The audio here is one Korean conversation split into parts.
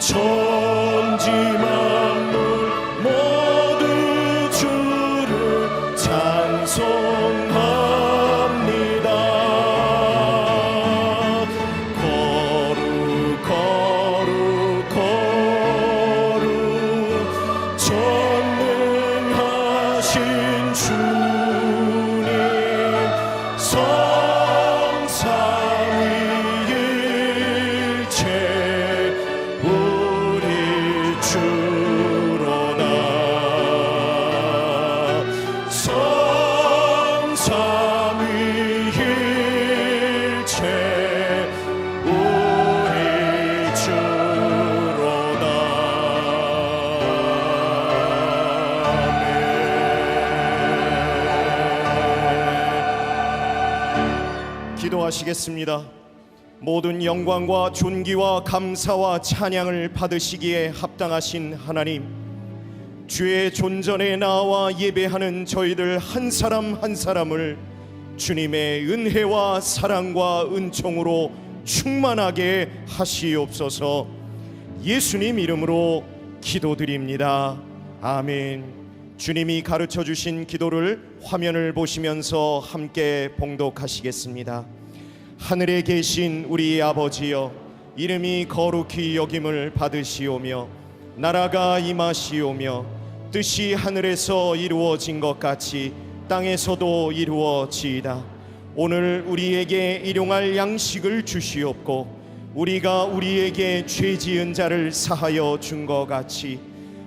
천지 만물 모두 주를 찬송합니다. 거룩 거룩 거룩 전능하신 주님, 성삼위일체 우리 주로다. 성삼위일체 우리 주로다. 기도하시겠습니다. 모든 영광과 존귀와 감사와 찬양을 받으시기에 합당하신 하나님, 주의 존전에 나와 예배하는 저희들 한 사람 한 사람을 주님의 은혜와 사랑과 은총으로 충만하게 하시옵소서. 예수님 이름으로 기도드립니다. 아멘. 주님이 가르쳐 주신 기도를 화면을 보시면서 함께 봉독하시겠습니다. 하늘에 계신 우리 아버지여, 이름이 거룩히 여김을 받으시오며 나라가 임하시오며 뜻이 하늘에서 이루어진 것 같이 땅에서도 이루어지이다. 오늘 우리에게 일용할 양식을 주시옵고 우리가 우리에게 죄 지은 자를 사하여 준 것 같이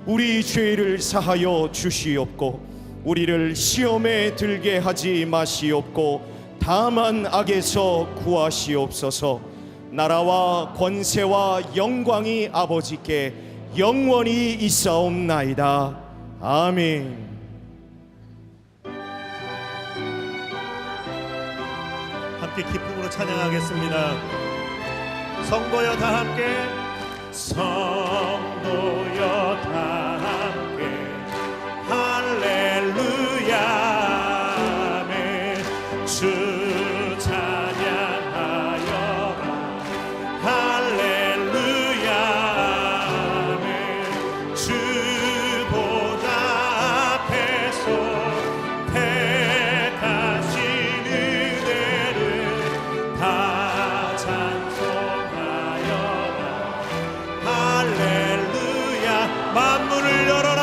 우리 죄를 사하여 주시옵고 우리를 시험에 들게 하지 마시옵고 다만 악에서 구하시옵소서. 나라와 권세와 영광이 아버지께 영원히 있사옵나이다. 아멘. 함께 기쁨으로 찬양하겠습니다. 성도여 다 함께, 성도여 다 함께 할렐루야. 주 찬양하여라. 할렐루야. 주 보좌 앞에서 택하신 은혜를 다 찬송하여라. 할렐루야. 만물을 열어라.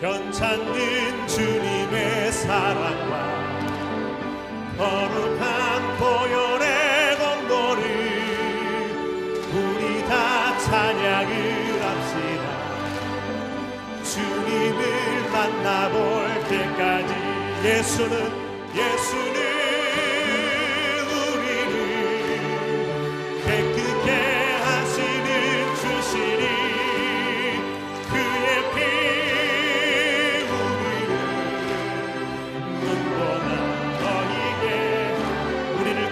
변찮는 주님의 사랑과 거룩한 보혈의 공로를 우리 다 찬양을 합시다. 주님을 만나볼 때까지 예수는 우리를 깨끗게 하시는 주시니 그의 피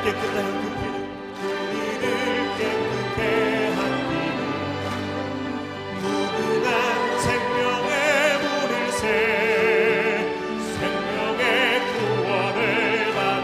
깨끗한 그 피는 우리를 깨끗게 한 피는 무궁한 생명의 물일새 생명의 구원을 받아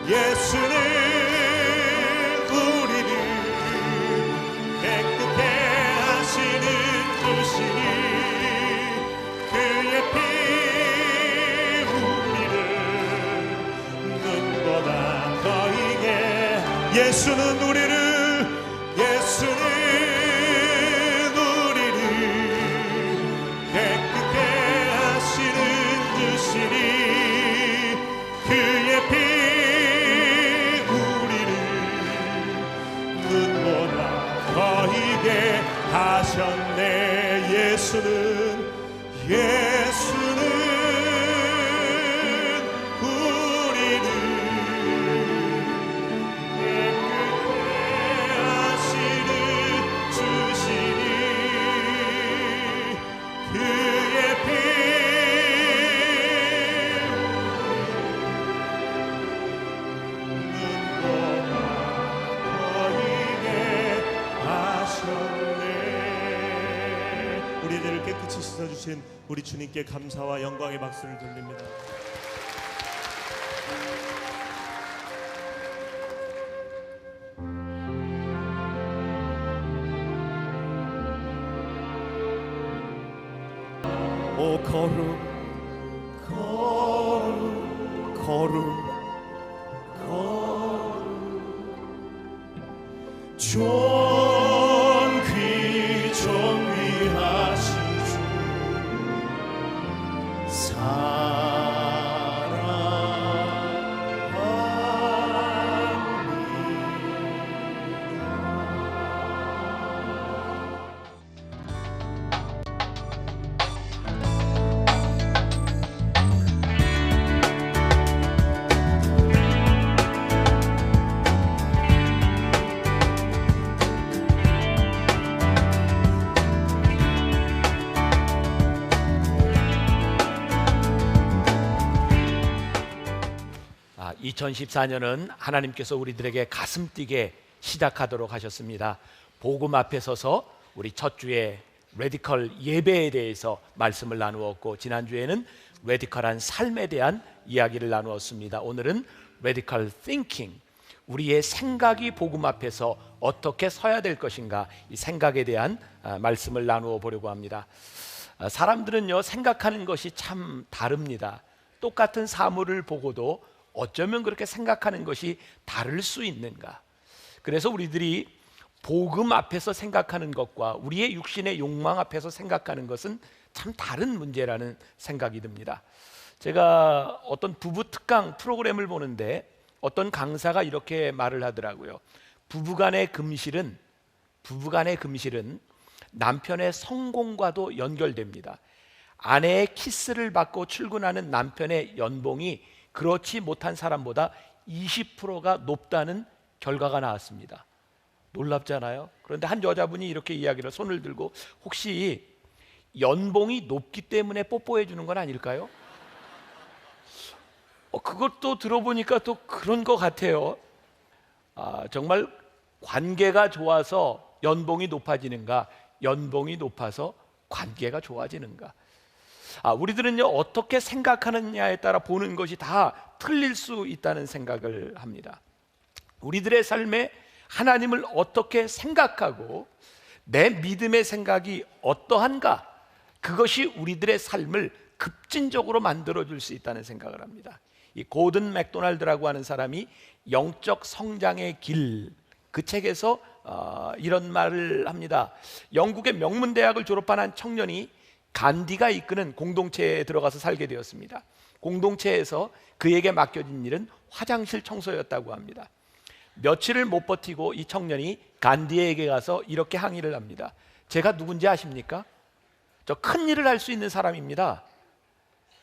예수는 우리를 깨끗게 하시는 주시니 그의 피 우리를 눈보다 더이게 예수는 우리를 깨끗게 하시는 주시니 그의 피 우리를 눈보다 더이게 하셨네 예수는 우리를 깨끗게 하시는 주시니 그의 피 눈보다 더이게 하셨네. 우리들을 깨끗이 씻어주신 우리 주님께 감사와 영광의 박수를 돌립니다. 오 거룩 존귀하신 주 아, 2014년은 하나님께서 우리들에게 가슴 뛰게 시작하도록 하셨습니다. 복음 앞에 서서 우리 첫 주에 레디컬 예배에 대해서 말씀을 나누었고, 지난주에는 레디컬한 삶에 대한 이야기를 나누었습니다. 오늘은 레디컬 띵킹, 우리의 생각이 복음 앞에서 어떻게 서야 될 것인가, 이 생각에 대한 말씀을 나누어 보려고 합니다. 사람들은요, 생각하는 것이 참 다릅니다. 똑같은 사물을 보고도 어쩌면 그렇게 생각하는 것이 다를 수 있는가. 그래서 우리들이 복음 앞에서 생각하는 것과 우리의 육신의 욕망 앞에서 생각하는 것은 참 다른 문제라는 생각이 듭니다. 제가 어떤 부부 특강 프로그램을 보는데 어떤 강사가 이렇게 말을 하더라고요. 부부간의 금실은 남편의 성공과도 연결됩니다. 아내의 키스를 받고 출근하는 남편의 연봉이 그렇지 못한 사람보다 20%가 높다는 결과가 나왔습니다. 놀랍잖아요. 그런데 한 여자분이 이렇게 이야기를 손을 들고, 혹시 연봉이 높기 때문에 뽀뽀해 주는 건 아닐까요? 그것도 들어보니까 또 그런 것 같아요. 정말 관계가 좋아서 연봉이 높아지는가, 연봉이 높아서 관계가 좋아지는가. 우리들은요, 어떻게 생각하느냐에 따라 보는 것이 다 틀릴 수 있다는 생각을 합니다. 우리들의 삶에 하나님을 어떻게 생각하고 내 믿음의 생각이 어떠한가, 그것이 우리들의 삶을 급진적으로 만들어줄 수 있다는 생각을 합니다. 이 고든 맥도날드라고 하는 사람이 영적 성장의 길, 그 책에서 이런 말을 합니다. 영국의 명문대학을 졸업한 한 청년이 간디가 이끄는 공동체에 들어가서 살게 되었습니다. 공동체에서 그에게 맡겨진 일은 화장실 청소였다고 합니다. 며칠을 못 버티고 이 청년이 간디에게 가서 이렇게 항의를 합니다. 제가 누군지 아십니까? 저 큰 일을 할 수 있는 사람입니다.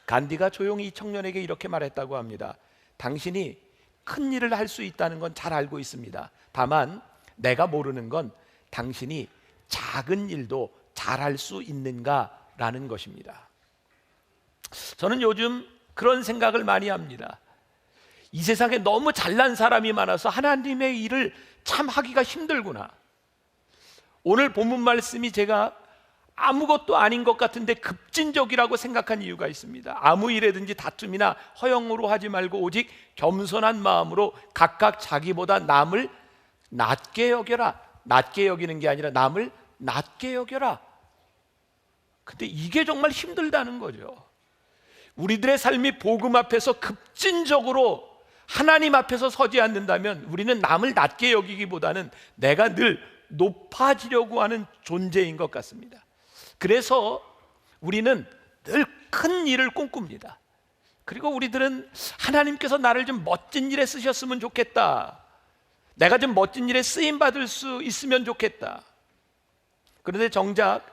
간디가 조용히 이 청년에게 이렇게 말했다고 합니다. 당신이 큰 일을 할 수 있다는 건 잘 알고 있습니다. 다만 내가 모르는 건 당신이 작은 일도 잘할 수 있는가라는 것입니다. 저는 요즘 그런 생각을 많이 합니다. 이 세상에 너무 잘난 사람이 많아서 하나님의 일을 참 하기가 힘들구나. 오늘 본문 말씀이 제가 아무것도 아닌 것 같은데 급진적이라고 생각한 이유가 있습니다. 아무 일에든지 다툼이나 허영으로 하지 말고 오직 겸손한 마음으로 각각 자기보다 남을 낮게 여겨라. 낮게 여기는 게 아니라 남을 낮게 여겨라. 근데 이게 정말 힘들다는 거죠. 우리들의 삶이 복음 앞에서 급진적으로 하나님 앞에서 서지 않는다면 우리는 남을 낮게 여기기보다는 내가 늘 높아지려고 하는 존재인 것 같습니다. 그래서 우리는 늘 큰 일을 꿈꿉니다. 그리고 우리들은 하나님께서 나를 좀 멋진 일에 쓰셨으면 좋겠다. 내가 좀 멋진 일에 쓰임 받을 수 있으면 좋겠다. 그런데 정작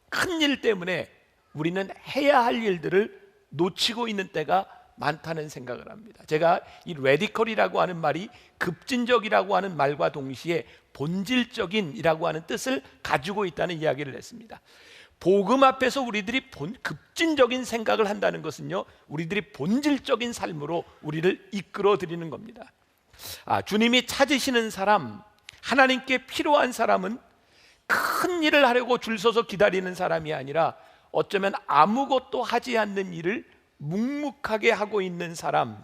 큰 일 때문에 우리는 해야 할 일들을 놓치고 있는 때가 많다는 생각을 합니다. 제가 이 레디컬이라고 하는 말이 급진적이라고 하는 말과 동시에 본질적인이라고 하는 뜻을 가지고 있다는 이야기를 했습니다. 복음 앞에서 우리들이 급진적인 생각을 한다는 것은요, 우리들이 본질적인 삶으로 우리를 이끌어 드리는 겁니다. 주님이 찾으시는 사람, 하나님께 필요한 사람은 큰 일을 하려고 줄 서서 기다리는 사람이 아니라 어쩌면 아무것도 하지 않는 일을 묵묵하게 하고 있는 사람,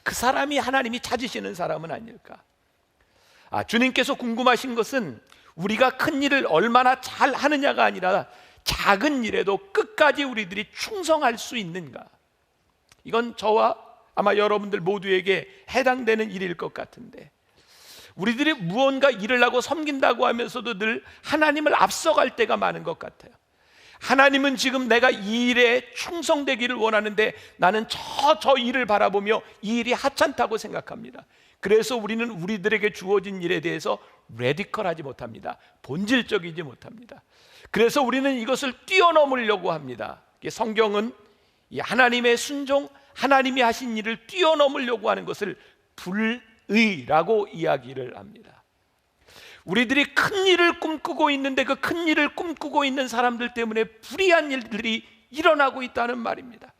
그 사람이 하나님이 찾으시는 사람은 아닐까. 주님께서 궁금하신 것은 우리가 큰 일을 얼마나 잘 하느냐가 아니라 작은 일에도 끝까지 우리들이 충성할 수 있는가. 이건 저와 아마 여러분들 모두에게 해당되는 일일 것 같은데, 우리들이 무언가 일을 하고 섬긴다고 하면서도 늘 하나님을 앞서갈 때가 많은 것 같아요. 하나님은 지금 내가 이 일에 충성되기를 원하는데 나는 저 일을 바라보며 이 일이 하찮다고 생각합니다. 그래서 우리는 우리들에게 주어진 일에 대해서 레디컬하지 못합니다. 본질적이지 못합니다. 그래서 우리는 이것을 뛰어넘으려고 합니다. 성경은 이 하나님의 순종, 하나님이 하신 일을 뛰어넘으려고 하는 것을 불의라고 이야기를 합니다. 우리들이 큰 일을 꿈꾸고 있는데 그 큰 일을 꿈꾸고 있는 사람들 때문에 불의한 일들이 일어나고 있다는 말입니다.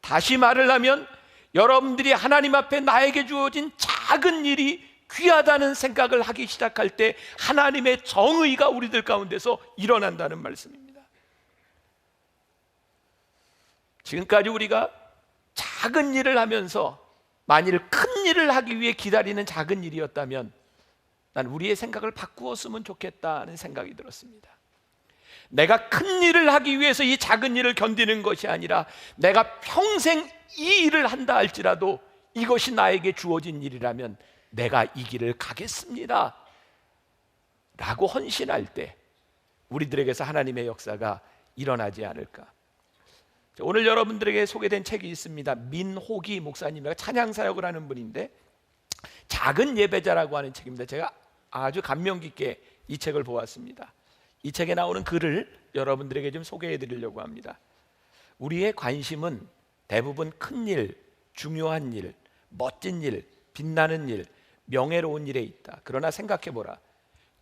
다시 말을 하면 여러분들이 하나님 앞에 나에게 주어진 작은 일이 귀하다는 생각을 하기 시작할 때 하나님의 정의가 우리들 가운데서 일어난다는 말씀입니다. 지금까지 우리가 작은 일을 하면서 만일 큰 일을 하기 위해 기다리는 작은 일이었다면 난 우리의 생각을 바꾸었으면 좋겠다는 생각이 들었습니다. 내가 큰 일을 하기 위해서 이 작은 일을 견디는 것이 아니라 내가 평생 이 일을 한다 할지라도 이것이 나에게 주어진 일이라면 내가 이 길을 가겠습니다 라고 헌신할 때 우리들에게서 하나님의 역사가 일어나지 않을까. 오늘 여러분들에게 소개된 책이 있습니다. 민호기 목사님과 찬양사역을 하는 분인데 작은 예배자라고 하는 책입니다. 제가 아주 감명 깊게 이 책을 보았습니다. 이 책에 나오는 글을 여러분들에게 좀 소개해 드리려고 합니다. 우리의 관심은 대부분 큰 일, 중요한 일, 멋진 일, 빛나는 일, 명예로운 일에 있다. 그러나 생각해보라.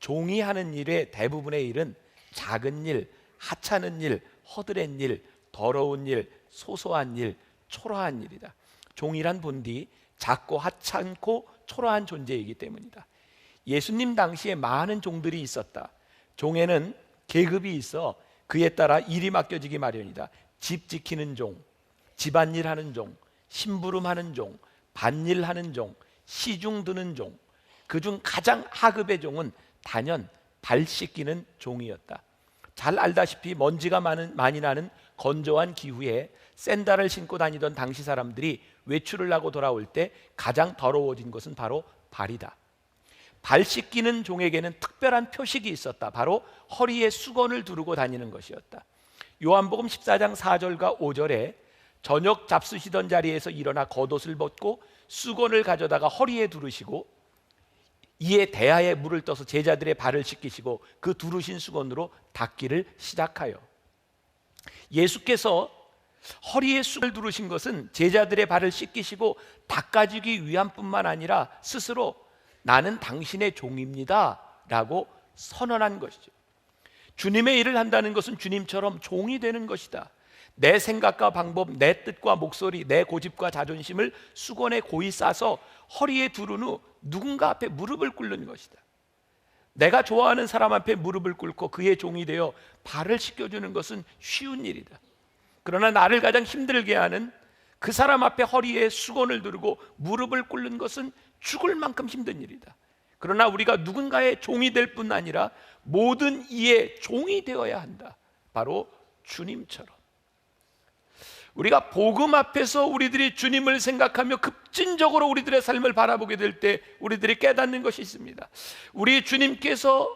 종이 하는 일의 대부분의 일은 작은 일, 하찮은 일, 허드렛 일, 더러운 일, 소소한 일, 초라한 일이다. 종이란 본디 작고 하찮고 초라한 존재이기 때문이다. 예수님 당시에 많은 종들이 있었다. 종에는 계급이 있어 그에 따라 일이 맡겨지기 마련이다. 집 지키는 종, 집안일 하는 종, 심부름하는 종, 밭일 하는 종, 시중 드는 종. 그중 가장 하급의 종은 단연 발 씻기는 종이었다. 잘 알다시피 먼지가 많이 나는 건조한 기후에 샌들을 신고 다니던 당시 사람들이 외출을 하고 돌아올 때 가장 더러워진 것은 바로 발이다. 발 씻기는 종에게는 특별한 표식이 있었다. 바로 허리에 수건을 두르고 다니는 것이었다. 요한복음 14장 4절과 5절에 저녁 잡수시던 자리에서 일어나 겉옷을 벗고 수건을 가져다가 허리에 두르시고 이에 대야에 물을 떠서 제자들의 발을 씻기시고 그 두르신 수건으로 닦기를 시작하여. 예수께서 허리에 수건을 두르신 것은 제자들의 발을 씻기시고 닦아주기 위함 뿐만 아니라 스스로 나는 당신의 종입니다 라고 선언한 것이죠. 주님의 일을 한다는 것은 주님처럼 종이 되는 것이다. 내 생각과 방법, 내 뜻과 목소리, 내 고집과 자존심을 수건에 고이 싸서 허리에 두른 후 누군가 앞에 무릎을 꿇는 것이다. 내가 좋아하는 사람 앞에 무릎을 꿇고 그의 종이 되어 발을 씻겨주는 것은 쉬운 일이다. 그러나 나를 가장 힘들게 하는 그 사람 앞에 허리에 수건을 두르고 무릎을 꿇는 것은 죽을 만큼 힘든 일이다. 그러나 우리가 누군가의 종이 될 뿐 아니라 모든 이의 종이 되어야 한다. 바로 주님처럼. 우리가 복음 앞에서 우리들이 주님을 생각하며 급진적으로 우리들의 삶을 바라보게 될 때 우리들이 깨닫는 것이 있습니다. 우리 주님께서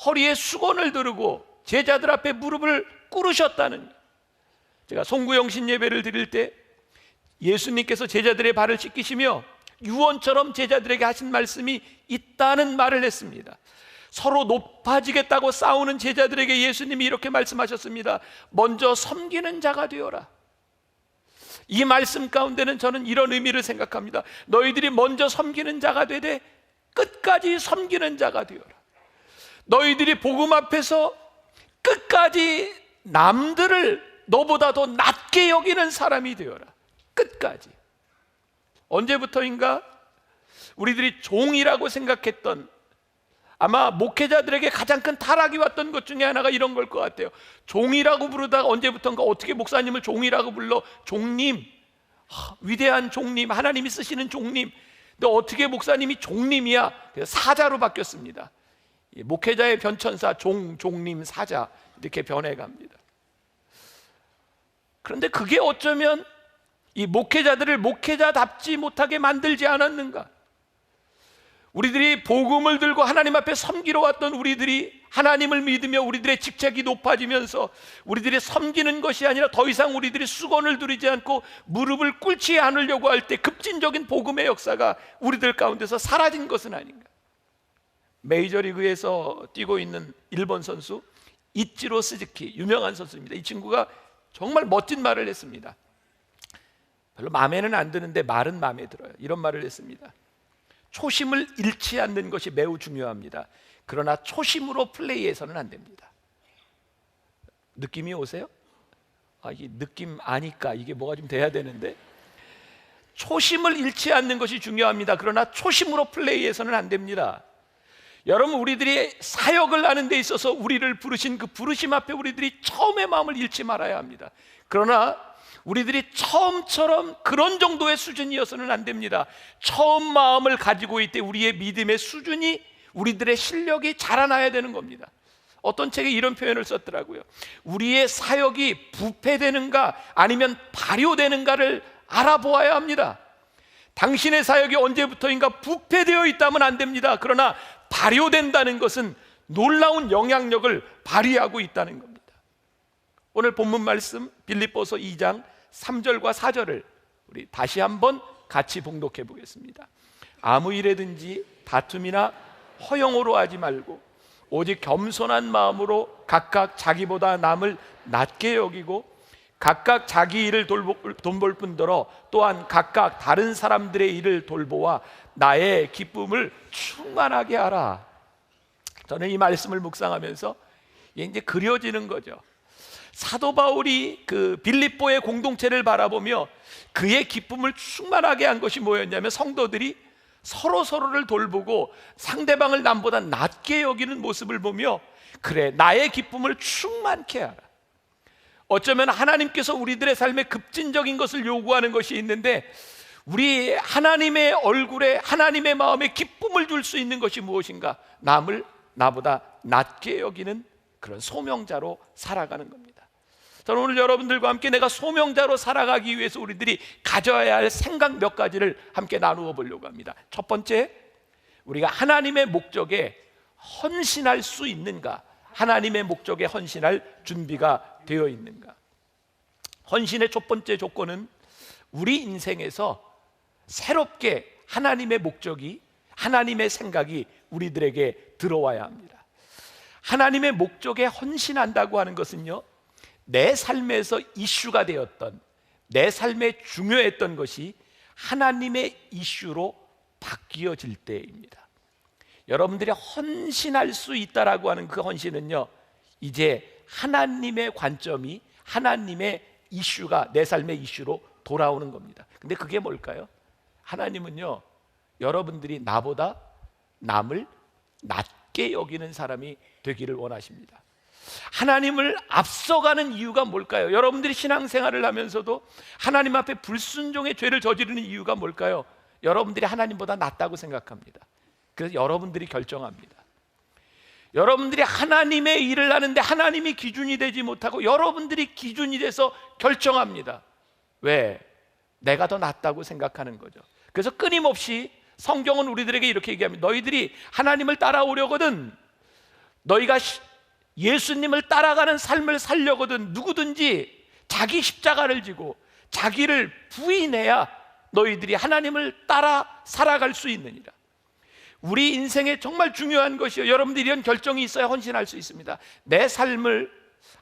허리에 수건을 두르고 제자들 앞에 무릎을 꿇으셨다는, 제가 송구영신 예배를 드릴 때 예수님께서 제자들의 발을 씻기시며 유언처럼 제자들에게 하신 말씀이 있다는 말을 했습니다. 서로 높아지겠다고 싸우는 제자들에게 예수님이 이렇게 말씀하셨습니다. 먼저 섬기는 자가 되어라. 이 말씀 가운데는 저는 이런 의미를 생각합니다. 너희들이 먼저 섬기는 자가 되되 끝까지 섬기는 자가 되어라. 너희들이 복음 앞에서 끝까지 남들을 너보다 더 낮게 여기는 사람이 되어라. 끝까지. 언제부터인가 우리들이 종이라고 생각했던, 아마 목회자들에게 가장 큰 타락이 왔던 것 중에 하나가 이런 걸 것 같아요. 종이라고 부르다가 언제부턴가 어떻게 목사님을 종이라고 불러? 종님, 위대한 종님, 하나님이 쓰시는 종님. 근데 어떻게 목사님이 종님이야? 그래서 사자로 바뀌었습니다. 목회자의 변천사, 종님, 사자 이렇게 변해갑니다. 그런데 그게 어쩌면 이 목회자들을 목회자답지 못하게 만들지 않았는가? 우리들이 복음을 들고 하나님 앞에 섬기러 왔던 우리들이 하나님을 믿으며 우리들의 직책이 높아지면서 우리들이 섬기는 것이 아니라 더 이상 우리들이 수건을 두르지 않고 무릎을 꿇지 않으려고 할 때 급진적인 복음의 역사가 우리들 가운데서 사라진 것은 아닌가? 메이저리그에서 뛰고 있는 일본 선수 이치로 스즈키, 유명한 선수입니다. 이 친구가 정말 멋진 말을 했습니다. 별로 마음에는 안 드는데 말은 마음에 들어요. 이런 말을 했습니다. 초심을 잃지 않는 것이 매우 중요합니다. 그러나 초심으로 플레이해서는 안 됩니다. 느낌이 오세요? 이 느낌 아니까 이게 뭐가 좀 돼야 되는데, 초심을 잃지 않는 것이 중요합니다. 그러나 초심으로 플레이해서는 안 됩니다. 여러분, 우리들이 사역을 하는 데 있어서 우리를 부르신 그 부르심 앞에 우리들이 처음의 마음을 잃지 말아야 합니다. 그러나 우리들이 처음처럼 그런 정도의 수준이어서는 안 됩니다. 처음 마음을 가지고 있을 때 우리의 믿음의 수준이, 우리들의 실력이 자라나야 되는 겁니다. 어떤 책에 이런 표현을 썼더라고요. 우리의 사역이 부패되는가 아니면 발효되는가를 알아보아야 합니다. 당신의 사역이 언제부터인가 부패되어 있다면 안 됩니다. 그러나 발효된다는 것은 놀라운 영향력을 발휘하고 있다는 겁니다. 오늘 본문 말씀 빌립보서 2장 3절과 4절을 우리 다시 한번 같이 봉독해 보겠습니다. 아무 일에든지 다툼이나 허영으로 하지 말고 오직 겸손한 마음으로 각각 자기보다 남을 낮게 여기고 각각 자기 일을 돈볼 뿐더러 또한 각각 다른 사람들의 일을 돌보아 나의 기쁨을 충만하게 하라. 저는 이 말씀을 묵상하면서 이제 그려지는 거죠. 사도 바울이 그 빌립보의 공동체를 바라보며 그의 기쁨을 충만하게 한 것이 뭐였냐면, 성도들이 서로를 돌보고 상대방을 남보다 낮게 여기는 모습을 보며, 그래, 나의 기쁨을 충만케 하라. 어쩌면 하나님께서 우리들의 삶에 급진적인 것을 요구하는 것이 있는데, 우리 하나님의 얼굴에, 하나님의 마음에 기쁨을 줄 수 있는 것이 무엇인가? 남을 나보다 낮게 여기는 그런 소명자로 살아가는 겁니다. 저는 오늘 여러분들과 함께 내가 소명자로 살아가기 위해서 우리들이 가져야 할 생각 몇 가지를 함께 나누어 보려고 합니다. 첫 번째, 우리가 하나님의 목적에 헌신할 수 있는가? 하나님의 목적에 헌신할 준비가 되어 있는가? 헌신의 첫 번째 조건은 우리 인생에서 새롭게 하나님의 목적이, 하나님의 생각이 우리들에게 들어와야 합니다. 하나님의 목적에 헌신한다고 하는 것은요, 내 삶에서 이슈가 되었던, 내 삶에 중요했던 것이 하나님의 이슈로 바뀌어질 때입니다. 여러분들이 헌신할 수 있다라고 하는 그 헌신은요, 이제 하나님의 관점이, 하나님의 이슈가 내 삶의 이슈로 돌아오는 겁니다. 근데 그게 뭘까요? 하나님은요, 여러분들이 나보다 남을 낮게 낮게 여기는 사람이 되기를 원하십니다. 하나님을 앞서가는 이유가 뭘까요? 여러분들이 신앙생활을 하면서도 하나님 앞에 불순종의 죄를 저지르는 이유가 뭘까요? 여러분들이 하나님보다 낫다고 생각합니다. 그래서 여러분들이 결정합니다. 여러분들이 하나님의 일을 하는데 하나님이 기준이 되지 못하고 여러분들이 기준이 돼서 결정합니다. 왜? 내가 더 낫다고 생각하는 거죠. 그래서 끊임없이 성경은 우리들에게 이렇게 얘기합니다. 너희들이 하나님을 따라오려거든, 너희가 예수님을 따라가는 삶을 살려거든 누구든지 자기 십자가를 지고 자기를 부인해야 너희들이 하나님을 따라 살아갈 수 있느니라. 우리 인생에 정말 중요한 것이요, 여러분들이 이런 결정이 있어야 헌신할 수 있습니다. 내 삶을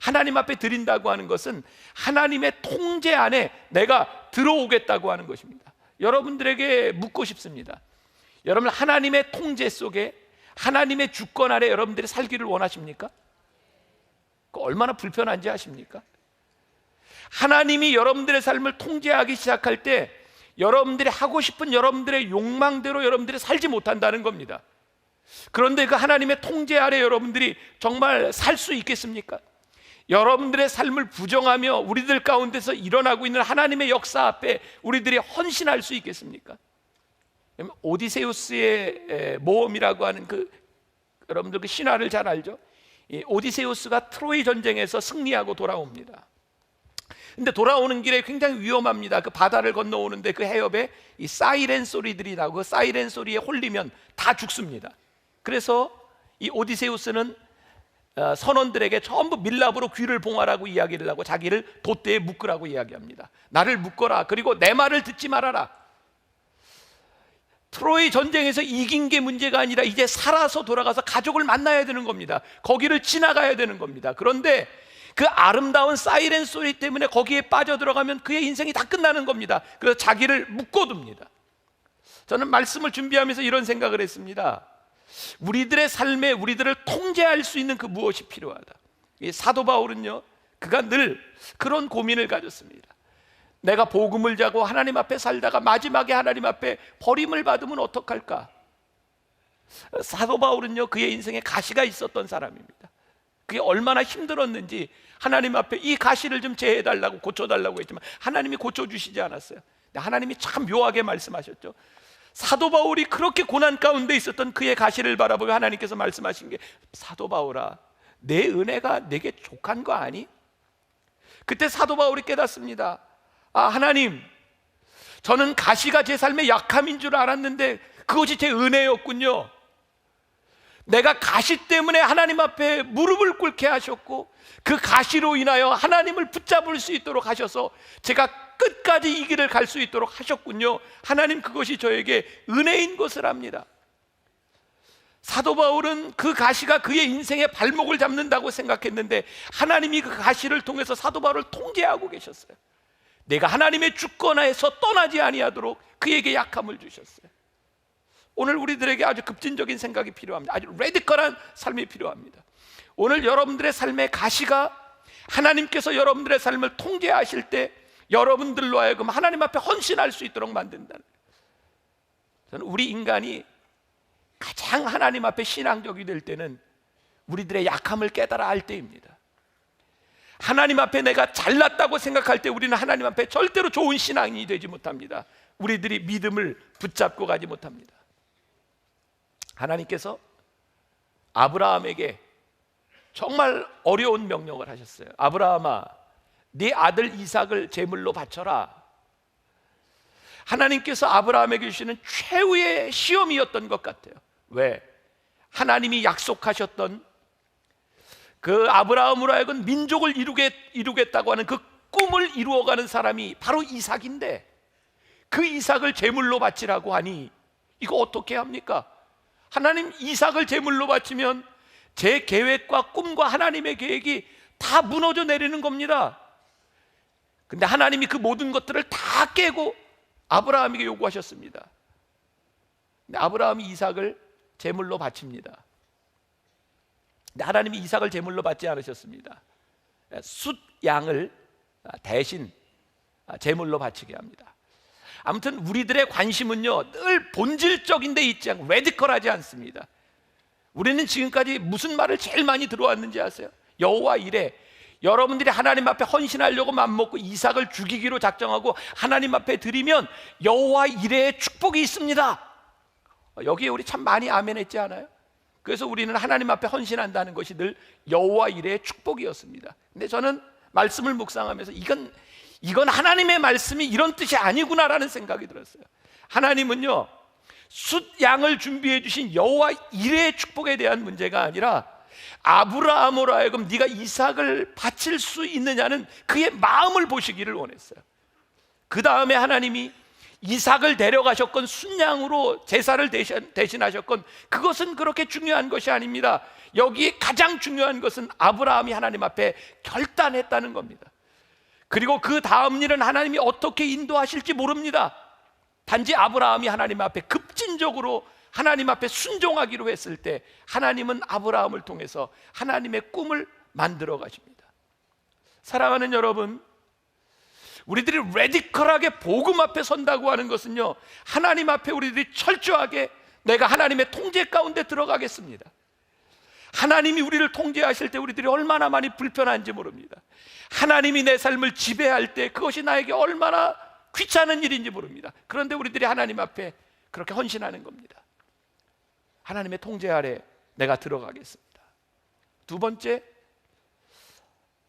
하나님 앞에 드린다고 하는 것은 하나님의 통제 안에 내가 들어오겠다고 하는 것입니다. 여러분들에게 묻고 싶습니다. 여러분, 하나님의 통제 속에 하나님의 주권 아래 여러분들이 살기를 원하십니까? 얼마나 불편한지 아십니까? 하나님이 여러분들의 삶을 통제하기 시작할 때 여러분들이 하고 싶은 여러분들의 욕망대로 여러분들이 살지 못한다는 겁니다. 그런데 그 하나님의 통제 아래 여러분들이 정말 살 수 있겠습니까? 여러분들의 삶을 부정하며 우리들 가운데서 일어나고 있는 하나님의 역사 앞에 우리들이 헌신할 수 있겠습니까? 오디세우스의 모험이라고 하는 여러분들 그 신화를 잘 알죠? 이 오디세우스가 트로이 전쟁에서 승리하고 돌아옵니다. 근데 돌아오는 길에 굉장히 위험합니다. 그 바다를 건너오는데 그 해협에 이 사이렌 소리들이 나고 그 사이렌 소리에 홀리면 다 죽습니다. 그래서 이 오디세우스는 선원들에게 전부 밀랍으로 귀를 봉하라고 이야기를 하고 자기를 돛대에 묶으라고 이야기합니다. 나를 묶어라. 그리고 내 말을 듣지 말아라. 트로이 전쟁에서 이긴 게 문제가 아니라 이제 살아서 돌아가서 가족을 만나야 되는 겁니다. 거기를 지나가야 되는 겁니다. 그런데 그 아름다운 사이렌 소리 때문에 거기에 빠져들어가면 그의 인생이 다 끝나는 겁니다. 그래서 자기를 묶어둡니다. 저는 말씀을 준비하면서 이런 생각을 했습니다. 우리들의 삶에 우리들을 통제할 수 있는 그 무엇이 필요하다. 이 사도 바울은요, 그가 늘 그런 고민을 가졌습니다. 내가 복음을 자고 하나님 앞에 살다가 마지막에 하나님 앞에 버림을 받으면 어떡할까? 사도 바울은요, 그의 인생에 가시가 있었던 사람입니다. 그게 얼마나 힘들었는지 하나님 앞에 이 가시를 좀 제해달라고, 고쳐달라고 했지만 하나님이 고쳐주시지 않았어요. 하나님이 참 묘하게 말씀하셨죠. 사도 바울이 그렇게 고난 가운데 있었던 그의 가시를 바라보며 하나님께서 말씀하신 게, 사도 바울아, 내 은혜가 내게 족한 거 아니? 그때 사도 바울이 깨닫습니다. 아, 하나님, 저는 가시가 제 삶의 약함인 줄 알았는데 그것이 제 은혜였군요. 내가 가시 때문에 하나님 앞에 무릎을 꿇게 하셨고 그 가시로 인하여 하나님을 붙잡을 수 있도록 하셔서 제가 끝까지 이 길을 갈 수 있도록 하셨군요. 하나님, 그것이 저에게 은혜인 것을 압니다. 사도 바울은 그 가시가 그의 인생의 발목을 잡는다고 생각했는데 하나님이 그 가시를 통해서 사도 바울을 통제하고 계셨어요. 내가 하나님의 주권하에서 떠나지 아니하도록 그에게 약함을 주셨어요. 오늘 우리들에게 아주 급진적인 생각이 필요합니다. 아주 레디컬한 삶이 필요합니다. 오늘 여러분들의 삶의 가시가 하나님께서 여러분들의 삶을 통제하실 때 여러분들로 하여금 하나님 앞에 헌신할 수 있도록 만든다는 거예요. 저는 우리 인간이 가장 하나님 앞에 신앙적이 될 때는 우리들의 약함을 깨달아 알 때입니다. 하나님 앞에 내가 잘났다고 생각할 때 우리는 하나님 앞에 절대로 좋은 신앙이 되지 못합니다. 우리들이 믿음을 붙잡고 가지 못합니다. 하나님께서 아브라함에게 정말 어려운 명령을 하셨어요. 아브라함아, 네 아들 이삭을 제물로 바쳐라. 하나님께서 아브라함에게 주시는 최후의 시험이었던 것 같아요. 왜? 하나님이 약속하셨던 그 아브라함으로 하여금 민족을 이루겠다고 하는 그 꿈을 이루어가는 사람이 바로 이삭인데, 그 이삭을 제물로 바치라고 하니 이거 어떻게 합니까? 하나님, 이삭을 제물로 바치면 제 계획과 꿈과 하나님의 계획이 다 무너져 내리는 겁니다. 근데 하나님이 그 모든 것들을 다 깨고 아브라함에게 요구하셨습니다. 근데 아브라함이 이삭을 제물로 바칩니다. 근데 하나님이 이삭을 제물로 받지 않으셨습니다. 숫양을 대신 제물로 바치게 합니다. 아무튼 우리들의 관심은요, 늘 본질적인 데 있지 않고 레디컬하지 않습니다. 우리는 지금까지 무슨 말을 제일 많이 들어왔는지 아세요? 여호와 이레. 여러분들이 하나님 앞에 헌신하려고 맘먹고 이삭을 죽이기로 작정하고 하나님 앞에 드리면 여호와 이레의 축복이 있습니다. 여기에 우리 참 많이 아멘했지 않아요? 그래서 우리는 하나님 앞에 헌신한다는 것이 늘 여호와 이레의 축복이었습니다. 근데 저는 말씀을 묵상하면서 이건 하나님의 말씀이 이런 뜻이 아니구나라는 생각이 들었어요. 하나님은요, 숫 양을 준비해 주신 여호와 이레의 축복에 대한 문제가 아니라 아브라함으로 하여금 네가 이삭을 바칠 수 있느냐는 그의 마음을 보시기를 원했어요. 그 다음에 하나님이 이삭을 데려가셨건 순양으로 제사를 대신하셨건 그것은 그렇게 중요한 것이 아닙니다. 여기에 가장 중요한 것은 아브라함이 하나님 앞에 결단했다는 겁니다. 그리고 그 다음 일은 하나님이 어떻게 인도하실지 모릅니다. 단지 아브라함이 하나님 앞에 급진적으로 하나님 앞에 순종하기로 했을 때 하나님은 아브라함을 통해서 하나님의 꿈을 만들어 가십니다. 사랑하는 여러분, 우리들이 레디컬하게 복음 앞에 선다고 하는 것은요, 하나님 앞에 우리들이 철저하게 내가 하나님의 통제 가운데 들어가겠습니다. 하나님이 우리를 통제하실 때 우리들이 얼마나 많이 불편한지 모릅니다. 하나님이 내 삶을 지배할 때 그것이 나에게 얼마나 귀찮은 일인지 모릅니다. 그런데 우리들이 하나님 앞에 그렇게 헌신하는 겁니다. 하나님의 통제 아래 내가 들어가겠습니다. 두 번째,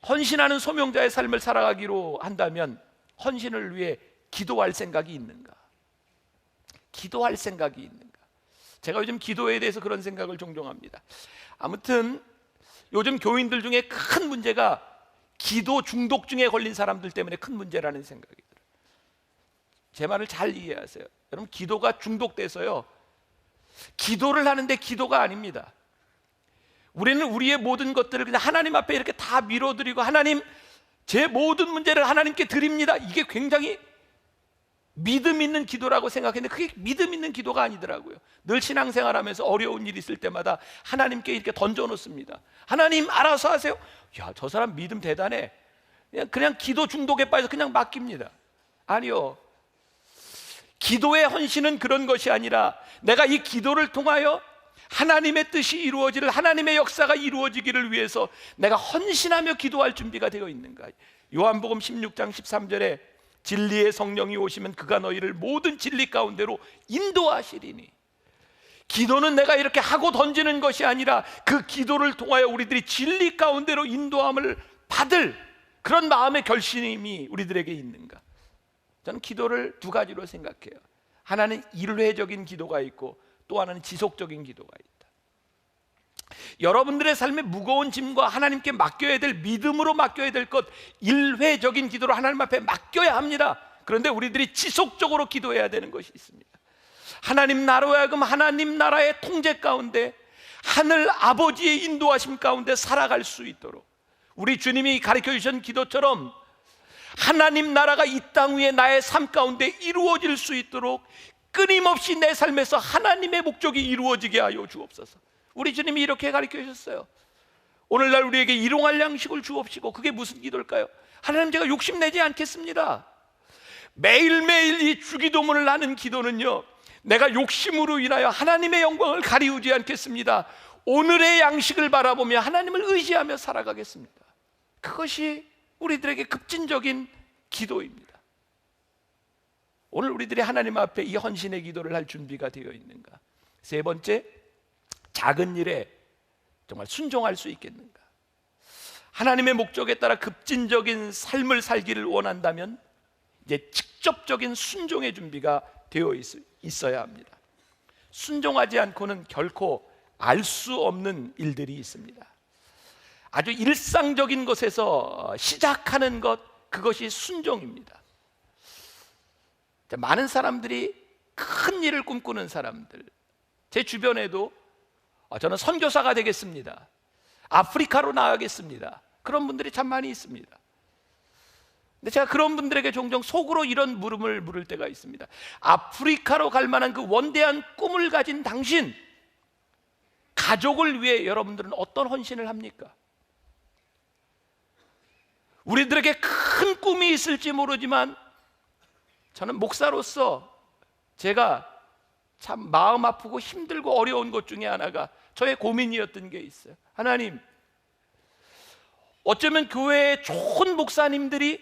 헌신하는 소명자의 삶을 살아가기로 한다면 헌신을 위해 기도할 생각이 있는가? 기도할 생각이 있는가? 제가 요즘 기도에 대해서 그런 생각을 종종 합니다. 아무튼 요즘 교인들 중에 큰 문제가 기도 중독증에 걸린 사람들 때문에 큰 문제라는 생각이 들어요. 제 말을 잘 이해하세요. 여러분, 기도가 중독돼서요, 기도를 하는데 기도가 아닙니다. 우리는 우리의 모든 것들을 그냥 하나님 앞에 이렇게 다 밀어드리고 하나님, 제 모든 문제를 하나님께 드립니다. 이게 굉장히 믿음 있는 기도라고 생각했는데 그게 믿음 있는 기도가 아니더라고요. 늘 신앙생활하면서 어려운 일이 있을 때마다 하나님께 이렇게 던져놓습니다. 하나님 알아서 하세요. 야, 저 사람 믿음 대단해. 그냥 기도 중독에 빠져서 그냥 맡깁니다. 아니요, 기도의 헌신은 그런 것이 아니라 내가 이 기도를 통하여 하나님의 뜻이 이루어지를, 하나님의 역사가 이루어지기를 위해서 내가 헌신하며 기도할 준비가 되어 있는가. 요한복음 16장 13절에 진리의 성령이 오시면 그가 너희를 모든 진리 가운데로 인도하시리니. 기도는 내가 이렇게 하고 던지는 것이 아니라 그 기도를 통하여 우리들이 진리 가운데로 인도함을 받을 그런 마음의 결심이 우리들에게 있는가. 저는 기도를 두 가지로 생각해요. 하나는 일회적인 기도가 있고 또 하나는 지속적인 기도가 있다. 여러분들의 삶의 무거운 짐과 하나님께 맡겨야 될, 믿음으로 맡겨야 될 것, 일회적인 기도로 하나님 앞에 맡겨야 합니다. 그런데 우리들이 지속적으로 기도해야 되는 것이 있습니다. 하나님 나라로 하여금 하나님 나라의 통제 가운데, 하늘 아버지의 인도하심 가운데 살아갈 수 있도록, 우리 주님이 가르쳐 주신 기도처럼 하나님 나라가 이 땅 위에 나의 삶 가운데 이루어질 수 있도록 끊임없이 내 삶에서 하나님의 목적이 이루어지게 하여 주옵소서. 우리 주님이 이렇게 가르쳐 주셨어요. 오늘날 우리에게 일용할 양식을 주옵시고. 그게 무슨 기도일까요? 하나님, 제가 욕심내지 않겠습니다. 매일매일 이 주기도문을 하는 기도는요, 내가 욕심으로 인하여 하나님의 영광을 가리우지 않겠습니다. 오늘의 양식을 바라보며 하나님을 의지하며 살아가겠습니다. 그것이 우리들에게 급진적인 기도입니다. 오늘 우리들이 하나님 앞에 이 헌신의 기도를 할 준비가 되어 있는가? 세 번째, 작은 일에 정말 순종할 수 있겠는가? 하나님의 목적에 따라 급진적인 삶을 살기를 원한다면 이제 직접적인 순종의 준비가 되어 있어야 합니다. 순종하지 않고는 결코 알 수 없는 일들이 있습니다. 아주 일상적인 것에서 시작하는 것, 그것이 순종입니다. 많은 사람들이 큰 일을 꿈꾸는 사람들, 제 주변에도 저는 선교사가 되겠습니다, 아프리카로 나가겠습니다, 그런 분들이 참 많이 있습니다. 근데 제가 그런 분들에게 종종 속으로 이런 물음을 물을 때가 있습니다. 아프리카로 갈 만한 그 원대한 꿈을 가진 당신, 가족을 위해 여러분들은 어떤 헌신을 합니까? 우리들에게 큰 꿈이 있을지 모르지만 저는 목사로서 제가 참 마음 아프고 힘들고 어려운 것 중에 하나가 저의 고민이었던 게 있어요. 하나님, 어쩌면 교회에 좋은 목사님들이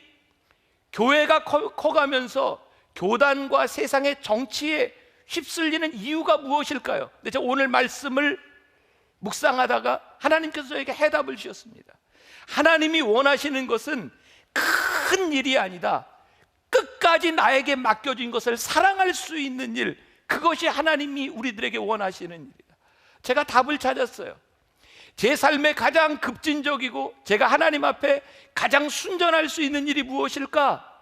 교회가 커가면서 교단과 세상의 정치에 휩쓸리는 이유가 무엇일까요? 근데 제가 오늘 말씀을 묵상하다가 하나님께서 저에게 해답을 주셨습니다. 하나님이 원하시는 것은 큰 일이 아니다, 끝까지 나에게 맡겨진 것을 사랑할 수 있는 일, 그것이 하나님이 우리들에게 원하시는 일이다. 제가 답을 찾았어요. 제 삶에 가장 급진적이고 제가 하나님 앞에 가장 순전할 수 있는 일이 무엇일까?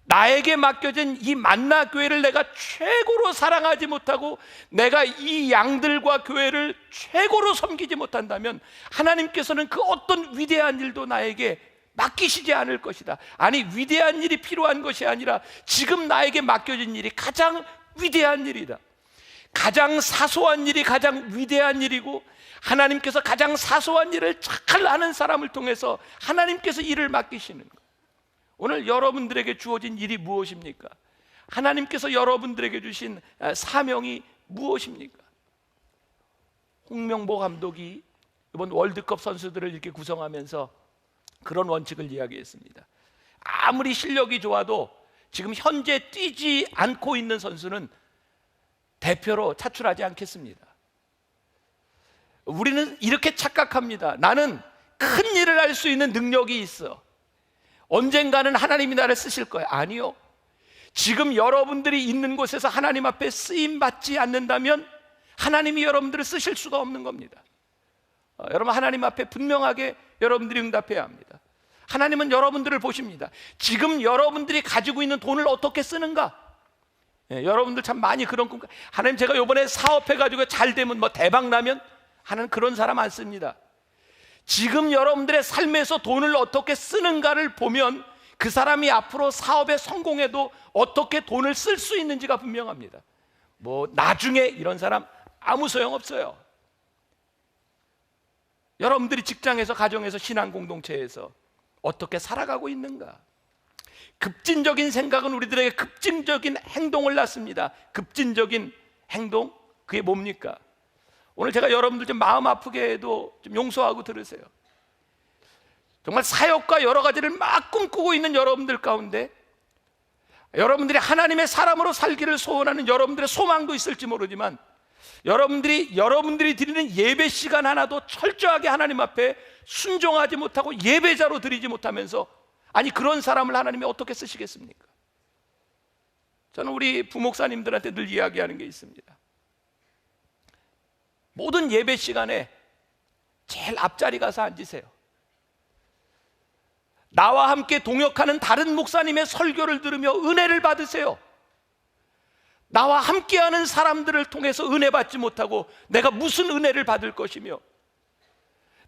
나에게 맡겨진 이 만나 교회를 내가 최고로 사랑하지 못하고 내가 이 양들과 교회를 최고로 섬기지 못한다면 하나님께서는 그 어떤 위대한 일도 나에게 맡기시지 않을 것이다. 아니, 위대한 일이 필요한 것이 아니라 지금 나에게 맡겨진 일이 가장 위대한 일이다. 가장 사소한 일이 가장 위대한 일이고, 하나님께서 가장 사소한 일을 잘 아는 사람을 통해서 하나님께서 일을 맡기시는 것. 오늘 여러분들에게 주어진 일이 무엇입니까? 하나님께서 여러분들에게 주신 사명이 무엇입니까? 홍명보 감독이 이번 월드컵 선수들을 이렇게 구성하면서 그런 원칙을 이야기했습니다. 아무리 실력이 좋아도 지금 현재 뛰지 않고 있는 선수는 대표로 차출하지 않겠습니다. 우리는 이렇게 착각합니다. 나는 큰 일을 할 수 있는 능력이 있어, 언젠가는 하나님이 나를 쓰실 거야. 아니요, 지금 여러분들이 있는 곳에서 하나님 앞에 쓰임 받지 않는다면 하나님이 여러분들을 쓰실 수가 없는 겁니다. 여러분, 하나님 앞에 분명하게 여러분들이 응답해야 합니다. 하나님은 여러분들을 보십니다. 지금 여러분들이 가지고 있는 돈을 어떻게 쓰는가? 여러분들 참 많이 그런 꿈, 하나님 제가 이번에 사업해가지고 잘 되면 뭐 대박 나면, 하나님 그런 사람 안 씁니다. 지금 여러분들의 삶에서 돈을 어떻게 쓰는가를 보면 그 사람이 앞으로 사업에 성공해도 어떻게 돈을 쓸 수 있는지가 분명합니다. 뭐 나중에 이런 사람 아무 소용없어요. 여러분들이 직장에서, 가정에서, 신앙 공동체에서 어떻게 살아가고 있는가? 급진적인 생각은 우리들에게 급진적인 행동을 낳습니다. 급진적인 행동, 그게 뭡니까? 오늘 제가 여러분들 좀 마음 아프게 해도 좀 용서하고 들으세요. 정말 사역과 여러 가지를 막 꿈꾸고 있는 여러분들 가운데 여러분들이 하나님의 사람으로 살기를 소원하는 여러분들의 소망도 있을지 모르지만, 여러분들이 드리는 예배 시간 하나도 철저하게 하나님 앞에 순종하지 못하고 예배자로 드리지 못하면서, 아니 그런 사람을 하나님이 어떻게 쓰시겠습니까? 저는 우리 부목사님들한테 늘 이야기하는 게 있습니다. 모든 예배 시간에 제일 앞자리 가서 앉으세요. 나와 함께 동역하는 다른 목사님의 설교를 들으며 은혜를 받으세요. 나와 함께하는 사람들을 통해서 은혜 받지 못하고 내가 무슨 은혜를 받을 것이며,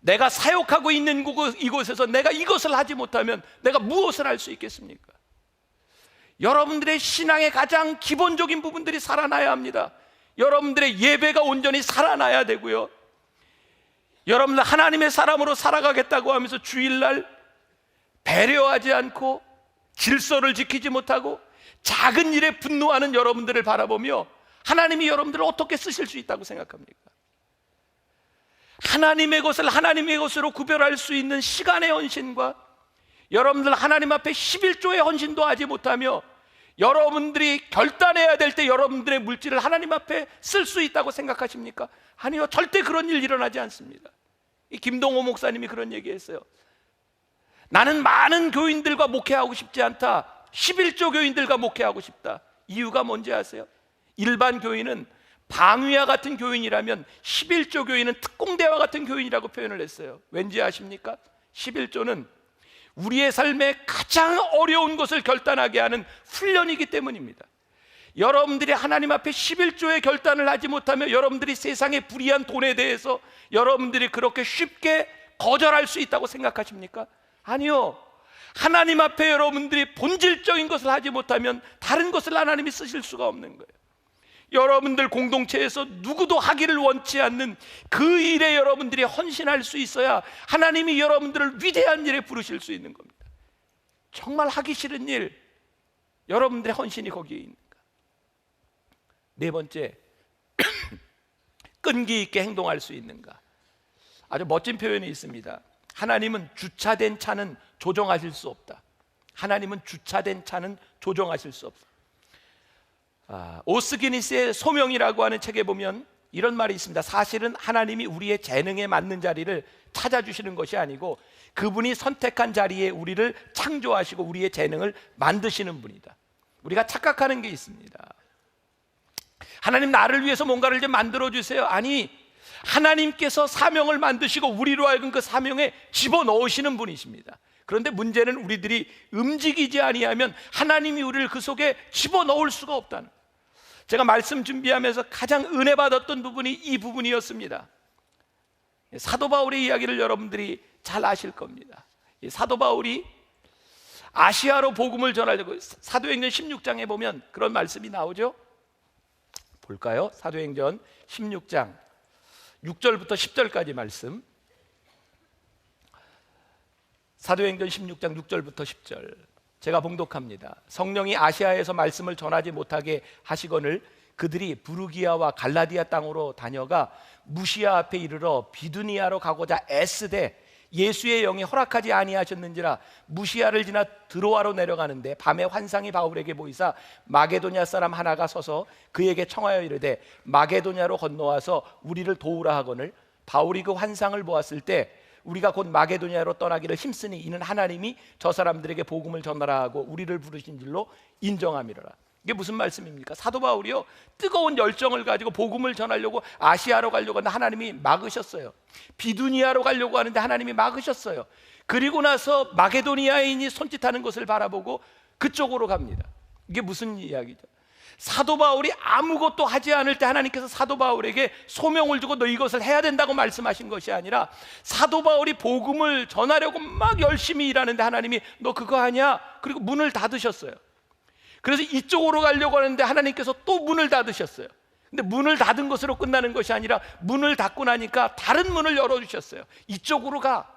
내가 사역하고 있는 이곳에서 내가 이것을 하지 못하면 내가 무엇을 할 수 있겠습니까? 여러분들의 신앙의 가장 기본적인 부분들이 살아나야 합니다. 여러분들의 예배가 온전히 살아나야 되고요, 여러분들 하나님의 사람으로 살아가겠다고 하면서 주일날 배려하지 않고 질서를 지키지 못하고 작은 일에 분노하는 여러분들을 바라보며 하나님이 여러분들을 어떻게 쓰실 수 있다고 생각합니까? 하나님의 것을 하나님의 것으로 구별할 수 있는 시간의 헌신과 여러분들 하나님 앞에 11조의 헌신도 하지 못하며 여러분들이 결단해야 될 때 여러분들의 물질을 하나님 앞에 쓸 수 있다고 생각하십니까? 아니요, 절대 그런 일 일어나지 않습니다. 이 김동호 목사님이 그런 얘기했어요. 나는 많은 교인들과 목회하고 싶지 않다, 11조 교인들과 목회하고 싶다. 이유가 뭔지 아세요? 일반 교인은 방위와 같은 교인이라면 11조 교인은 특공대와 같은 교인이라고 표현을 했어요. 왠지 아십니까? 11조는 우리의 삶에 가장 어려운 것을 결단하게 하는 훈련이기 때문입니다. 여러분들이 하나님 앞에 11조의 결단을 하지 못하면 여러분들이 세상의 불의한 돈에 대해서 여러분들이 그렇게 쉽게 거절할 수 있다고 생각하십니까? 아니요, 하나님 앞에 여러분들이 본질적인 것을 하지 못하면 다른 것을 하나님이 쓰실 수가 없는 거예요. 여러분들 공동체에서 누구도 하기를 원치 않는 그 일에 여러분들이 헌신할 수 있어야 하나님이 여러분들을 위대한 일에 부르실 수 있는 겁니다. 정말 하기 싫은 일, 여러분들의 헌신이 거기에 있는가? 네 번째, 끈기 있게 행동할 수 있는가? 아주 멋진 표현이 있습니다. 하나님은 주차된 차는 조종하실 수 없다. 하나님은 주차된 차는 조종하실 수 없다. 오스기니스의 소명이라고 하는 책에 보면 이런 말이 있습니다. 사실은 하나님이 우리의 재능에 맞는 자리를 찾아주시는 것이 아니고 그분이 선택한 자리에 우리를 창조하시고 우리의 재능을 만드시는 분이다. 우리가 착각하는 게 있습니다. 하나님 나를 위해서 뭔가를 좀 만들어주세요. 아니, 하나님께서 사명을 만드시고 우리로 하여금 그 사명에 집어넣으시는 분이십니다. 그런데 문제는 우리들이 움직이지 아니하면 하나님이 우리를 그 속에 집어넣을 수가 없다는, 제가 말씀 준비하면서 가장 은혜 받았던 부분이 이 부분이었습니다. 사도 바울의 이야기를 여러분들이 잘 아실 겁니다. 사도 바울이 아시아로 복음을 전하려고, 사도행전 16장에 보면 그런 말씀이 나오죠. 볼까요? 사도행전 16장 6절부터 10절까지 말씀. 사도행전 16장 6절부터 10절 제가 봉독합니다. 성령이 아시아에서 말씀을 전하지 못하게 하시거늘 그들이 부르기아와 갈라디아 땅으로 다녀가 무시아 앞에 이르러 비두니아로 가고자 애쓰되 예수의 영이 허락하지 아니하셨는지라 무시아를 지나 드로아로 내려가는데 밤에 환상이 바울에게 보이사 마게도냐 사람 하나가 서서 그에게 청하여 이르되 마게도냐로 건너와서 우리를 도우라 하거늘 바울이 그 환상을 보았을 때 우리가 곧 마게도냐로 떠나기를 힘쓰니 이는 하나님이 저 사람들에게 복음을 전하라 하고 우리를 부르신 줄로 인정함이로라. 이게 무슨 말씀입니까? 사도 바울이요, 뜨거운 열정을 가지고 복음을 전하려고 아시아로 가려고 하는데 하나님이 막으셨어요. 비두니아로 가려고 하는데 하나님이 막으셨어요. 그리고 나서 마게도니아인이 손짓하는 것을 바라보고 그쪽으로 갑니다. 이게 무슨 이야기죠? 사도 바울이 아무것도 하지 않을 때 하나님께서 사도 바울에게 소명을 주고 너 이것을 해야 된다고 말씀하신 것이 아니라 사도 바울이 복음을 전하려고 막 열심히 일하는데 하나님이 너 그거 하냐? 그리고 문을 닫으셨어요. 그래서 이쪽으로 가려고 하는데 하나님께서 또 문을 닫으셨어요. 근데 문을 닫은 것으로 끝나는 것이 아니라 문을 닫고 나니까 다른 문을 열어주셨어요. 이쪽으로 가.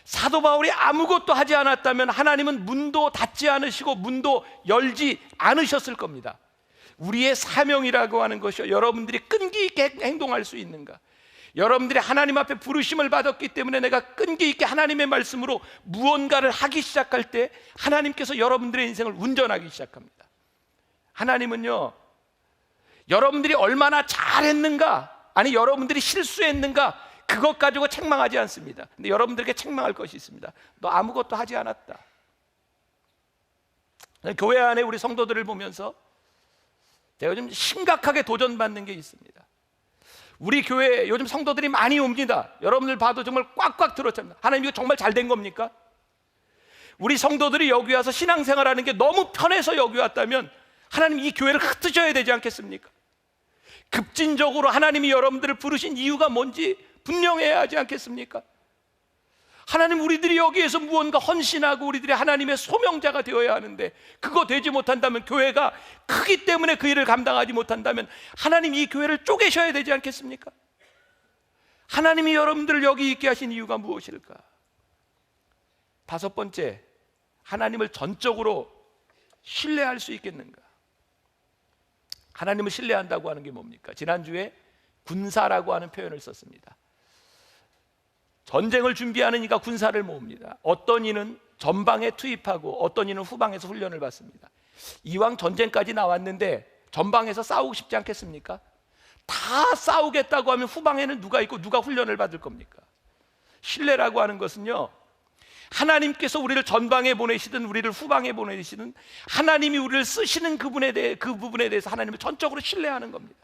사도 바울이 아무것도 하지 않았다면 하나님은 문도 닫지 않으시고 문도 열지 않으셨을 겁니다. 우리의 사명이라고 하는 것이요, 여러분들이 끈기 있게 행동할 수 있는가? 여러분들이 하나님 앞에 부르심을 받았기 때문에 내가 끈기 있게 하나님의 말씀으로 무언가를 하기 시작할 때 하나님께서 여러분들의 인생을 운전하기 시작합니다. 하나님은요, 여러분들이 얼마나 잘했는가, 아니 여러분들이 실수했는가, 그것 가지고 책망하지 않습니다. 근데 여러분들에게 책망할 것이 있습니다. 너 아무것도 하지 않았다. 교회 안에 우리 성도들을 보면서 제가 좀 심각하게 도전받는 게 있습니다. 우리 교회에 요즘 성도들이 많이 옵니다. 여러분들 봐도 정말 꽉꽉 들었잖아요. 하나님 이거 정말 잘 된 겁니까? 우리 성도들이 여기 와서 신앙생활하는 게 너무 편해서 여기 왔다면 하나님 이 교회를 흩으셔야 되지 않겠습니까? 급진적으로 하나님이 여러분들을 부르신 이유가 뭔지 분명해야 하지 않겠습니까? 하나님, 우리들이 여기에서 무언가 헌신하고 우리들이 하나님의 소명자가 되어야 하는데 그거 되지 못한다면, 교회가 크기 때문에 그 일을 감당하지 못한다면 하나님 이 교회를 쪼개셔야 되지 않겠습니까? 하나님이 여러분들을 여기 있게 하신 이유가 무엇일까? 다섯 번째, 하나님을 전적으로 신뢰할 수 있겠는가? 하나님을 신뢰한다고 하는 게 뭡니까? 지난주에 군사라고 하는 표현을 썼습니다. 전쟁을 준비하는 이가 군사를 모읍니다. 어떤 이는 전방에 투입하고 어떤 이는 후방에서 훈련을 받습니다. 이왕 전쟁까지 나왔는데 전방에서 싸우고 싶지 않겠습니까? 다 싸우겠다고 하면 후방에는 누가 있고 누가 훈련을 받을 겁니까? 신뢰라고 하는 것은요, 하나님께서 우리를 전방에 보내시든 우리를 후방에 보내시든 하나님이 우리를 쓰시는 그 부분에 대해서 하나님을 전적으로 신뢰하는 겁니다.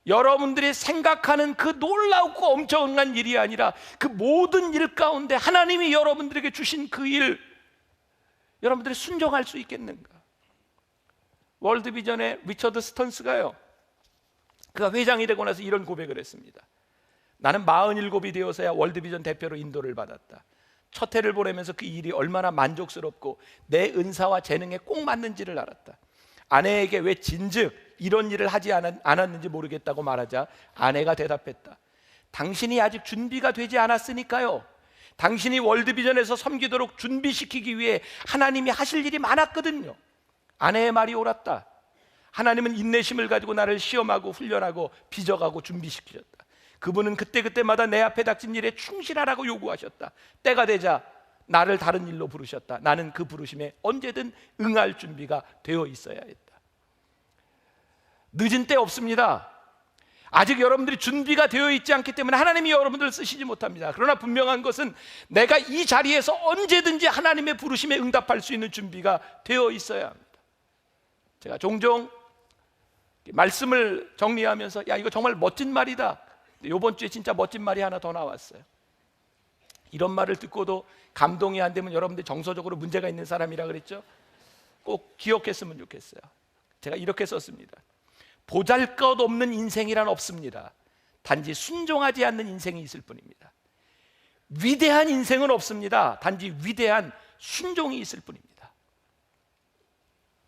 여러분들이 생각하는 그 놀랍고 엄청난 일이 아니라 그 모든 일 가운데 하나님이 여러분들에게 주신 그 일, 여러분들이 순종할 수 있겠는가? 월드비전의 리처드 스턴스가요, 그가 회장이 되고 나서 이런 고백을 했습니다. 나는 47이 되어서야 월드비전 대표로 인도를 받았다. 첫 해를 보내면서 그 일이 얼마나 만족스럽고 내 은사와 재능에 꼭 맞는지를 알았다. 아내에게 왜 진즉 이런 일을 하지 않았는지 모르겠다고 말하자 아내가 대답했다. 당신이 아직 준비가 되지 않았으니까요. 당신이 월드비전에서 섬기도록 준비시키기 위해 하나님이 하실 일이 많았거든요. 아내의 말이 옳았다. 하나님은 인내심을 가지고 나를 시험하고 훈련하고 빚어가고 준비시키셨다. 그분은 그때그때마다 내 앞에 닥친 일에 충실하라고 요구하셨다. 때가 되자 나를 다른 일로 부르셨다. 나는 그 부르심에 언제든 응할 준비가 되어 있어야 했다. 늦은 때 없습니다. 아직 여러분들이 준비가 되어 있지 않기 때문에 하나님이 여러분들을 쓰시지 못합니다. 그러나 분명한 것은 내가 이 자리에서 언제든지 하나님의 부르심에 응답할 수 있는 준비가 되어 있어야 합니다. 제가 종종 말씀을 정리하면서 야, 이거 정말 멋진 말이다. 이번 주에 진짜 멋진 말이 하나 더 나왔어요. 이런 말을 듣고도 감동이 안 되면 여러분들 정서적으로 문제가 있는 사람이라 그랬죠. 꼭 기억했으면 좋겠어요. 제가 이렇게 썼습니다. 보잘것없는 인생이란 없습니다. 단지 순종하지 않는 인생이 있을 뿐입니다. 위대한 인생은 없습니다. 단지 위대한 순종이 있을 뿐입니다.